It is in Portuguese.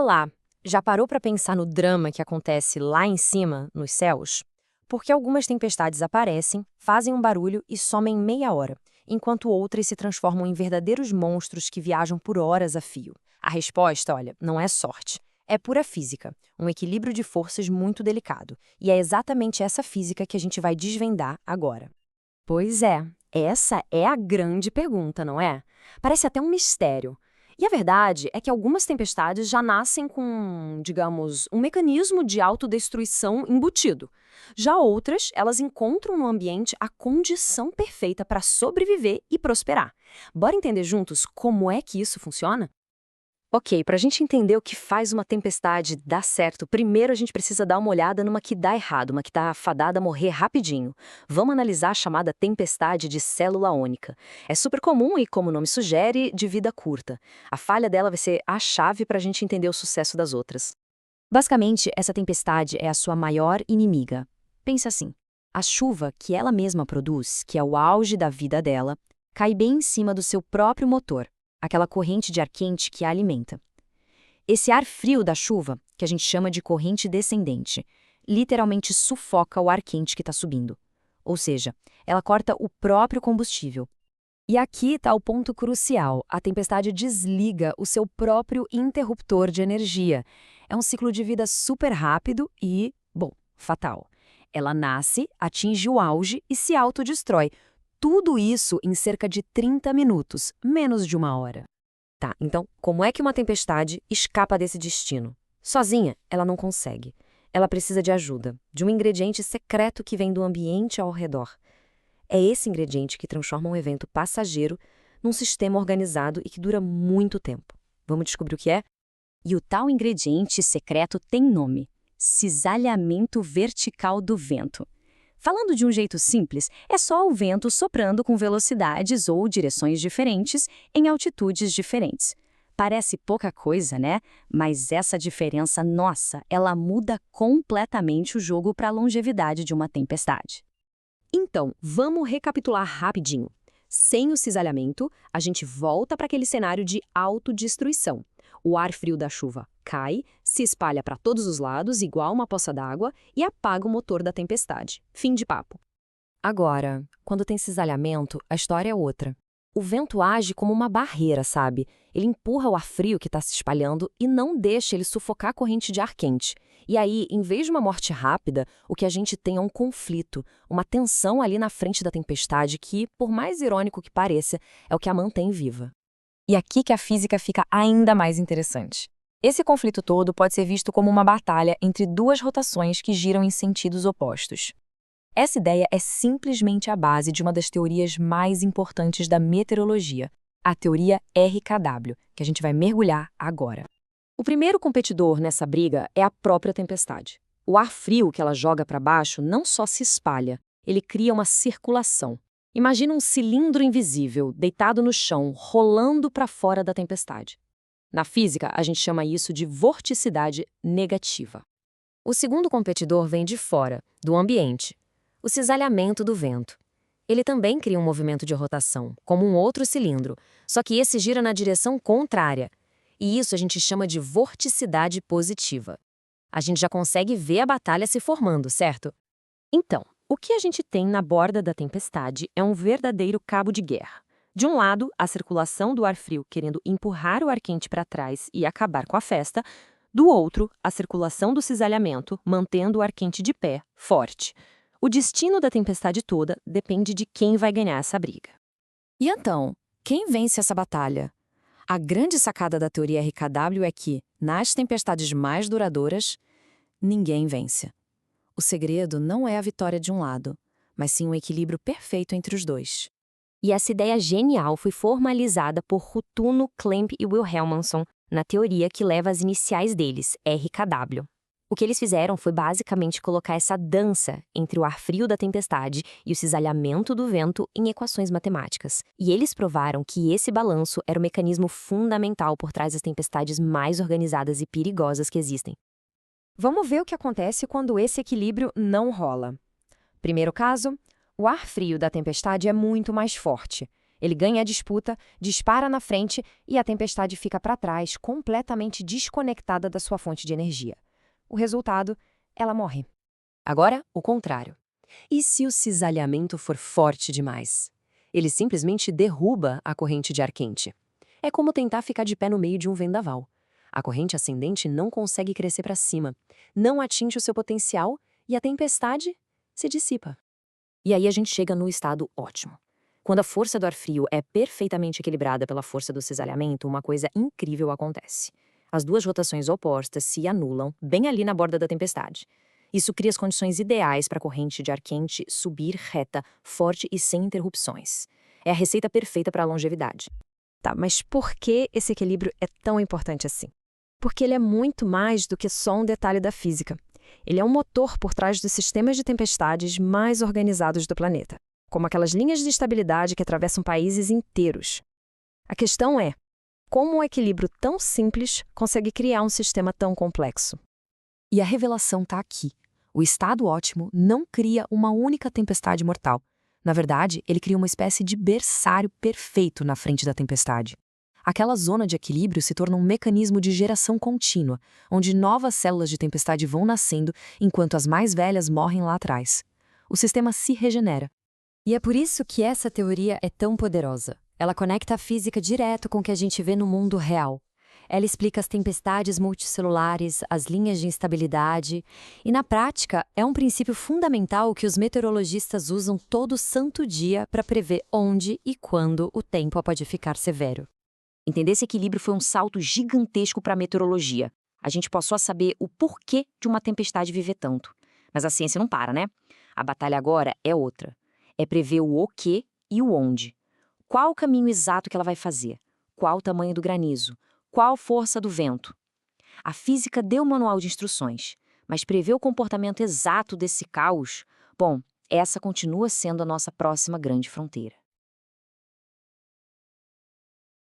lá, já parou para pensar no drama que acontece lá em cima, nos céus? Porque algumas tempestades aparecem, fazem um barulho e somem em meia hora, enquanto outras se transformam em verdadeiros monstros que viajam por horas a fio. A resposta, olha, não é sorte. É pura física, um equilíbrio de forças muito delicado. E é exatamente essa física que a gente vai desvendar agora. Pois é, essa é a grande pergunta, não é? Parece até um mistério. E a verdade é que algumas tempestades já nascem com, digamos, um mecanismo de autodestruição embutido. Já outras, elas encontram no ambiente a condição perfeita para sobreviver e prosperar. Bora entender juntos como é que isso funciona? Ok, para a gente entender o que faz uma tempestade dar certo, primeiro a gente precisa dar uma olhada numa que dá errado, uma que está fadada a morrer rapidinho. Vamos analisar a chamada tempestade de célula única. É super comum e, como o nome sugere, de vida curta. A falha dela vai ser a chave para a gente entender o sucesso das outras. Basicamente, essa tempestade é a sua maior inimiga. Pensa assim, a chuva que ela mesma produz, que é o auge da vida dela, cai bem em cima do seu próprio motor, aquela corrente de ar quente que a alimenta. Esse ar frio da chuva, que a gente chama de corrente descendente, literalmente sufoca o ar quente que está subindo. Ou seja, ela corta o próprio combustível. E aqui está o ponto crucial: a tempestade desliga o seu próprio interruptor de energia. É um ciclo de vida super rápido e, bom, fatal. Ela nasce, atinge o auge e se autodestrói. Tudo isso em cerca de 30 minutos, menos de uma hora. Tá, então, como é que uma tempestade escapa desse destino? Sozinha, ela não consegue. Ela precisa de ajuda, de um ingrediente secreto que vem do ambiente ao redor. É esse ingrediente que transforma um evento passageiro num sistema organizado e que dura muito tempo. Vamos descobrir o que é? E o tal ingrediente secreto tem nome: cisalhamento vertical do vento. Falando de um jeito simples, é só o vento soprando com velocidades ou direções diferentes em altitudes diferentes. Parece pouca coisa, né? Mas essa diferença, nossa, ela muda completamente o jogo para a longevidade de uma tempestade. Então, vamos recapitular rapidinho. Sem o cisalhamento, a gente volta para aquele cenário de autodestruição. O ar frio da chuva cai, se espalha para todos os lados, igual uma poça d'água, e apaga o motor da tempestade. Fim de papo. Agora, quando tem cisalhamento, a história é outra. O vento age como uma barreira, sabe? Ele empurra o ar frio que está se espalhando e não deixa ele sufocar a corrente de ar quente. E aí, em vez de uma morte rápida, o que a gente tem é um conflito, uma tensão ali na frente da tempestade que, por mais irônico que pareça, é o que a mantém viva. E aqui que a física fica ainda mais interessante. Esse conflito todo pode ser visto como uma batalha entre duas rotações que giram em sentidos opostos. Essa ideia é simplesmente a base de uma das teorias mais importantes da meteorologia, a teoria RKW, que a gente vai mergulhar agora. O primeiro competidor nessa briga é a própria tempestade. O ar frio que ela joga para baixo não só se espalha, ele cria uma circulação. Imagina um cilindro invisível, deitado no chão, rolando para fora da tempestade. Na física, a gente chama isso de vorticidade negativa. O segundo competidor vem de fora, do ambiente, o cisalhamento do vento. Ele também cria um movimento de rotação, como um outro cilindro, só que esse gira na direção contrária. E isso a gente chama de vorticidade positiva. A gente já consegue ver a batalha se formando, certo? Então, o que a gente tem na borda da tempestade é um verdadeiro cabo de guerra. De um lado, a circulação do ar frio querendo empurrar o ar quente para trás e acabar com a festa. Do outro, a circulação do cisalhamento, mantendo o ar quente de pé, forte. O destino da tempestade toda depende de quem vai ganhar essa briga. E então, quem vence essa batalha? A grande sacada da teoria RKW é que, nas tempestades mais duradouras, ninguém vence. O segredo não é a vitória de um lado, mas sim um equilíbrio perfeito entre os dois. E essa ideia genial foi formalizada por Rutuno, Klemp e Wilhelmsson na teoria que leva as iniciais deles, RKW. O que eles fizeram foi basicamente colocar essa dança entre o ar frio da tempestade e o cisalhamento do vento em equações matemáticas. E eles provaram que esse balanço era o mecanismo fundamental por trás das tempestades mais organizadas e perigosas que existem. Vamos ver o que acontece quando esse equilíbrio não rola. Primeiro caso, o ar frio da tempestade é muito mais forte. Ele ganha a disputa, dispara na frente e a tempestade fica para trás, completamente desconectada da sua fonte de energia. O resultado, ela morre. Agora, o contrário. E se o cisalhamento for forte demais? Ele simplesmente derruba a corrente de ar quente. É como tentar ficar de pé no meio de um vendaval. A corrente ascendente não consegue crescer para cima, não atinge o seu potencial e a tempestade se dissipa. E aí a gente chega no estado ótimo. Quando a força do ar frio é perfeitamente equilibrada pela força do cisalhamento, uma coisa incrível acontece. As duas rotações opostas se anulam bem ali na borda da tempestade. Isso cria as condições ideais para a corrente de ar quente subir reta, forte e sem interrupções. É a receita perfeita para a longevidade. Tá, mas por que esse equilíbrio é tão importante assim? Porque ele é muito mais do que só um detalhe da física. Ele é um motor por trás dos sistemas de tempestades mais organizados do planeta, como aquelas linhas de estabilidade que atravessam países inteiros. A questão é, como um equilíbrio tão simples consegue criar um sistema tão complexo? E a revelação está aqui. O estado ótimo não cria uma única tempestade mortal. Na verdade, ele cria uma espécie de berçário perfeito na frente da tempestade. Aquela zona de equilíbrio se torna um mecanismo de geração contínua, onde novas células de tempestade vão nascendo enquanto as mais velhas morrem lá atrás. O sistema se regenera. E é por isso que essa teoria é tão poderosa. Ela conecta a física direto com o que a gente vê no mundo real. Ela explica as tempestades multicelulares, as linhas de instabilidade, e na prática é um princípio fundamental que os meteorologistas usam todo santo dia para prever onde e quando o tempo pode ficar severo. Entender esse equilíbrio foi um salto gigantesco para a meteorologia. A gente passou a saber o porquê de uma tempestade viver tanto. Mas a ciência não para, né? A batalha agora é outra. É prever o quê e o onde. Qual o caminho exato que ela vai fazer? Qual o tamanho do granizo? Qual a força do vento? A física deu o manual de instruções, mas prever o comportamento exato desse caos, bom, essa continua sendo a nossa próxima grande fronteira.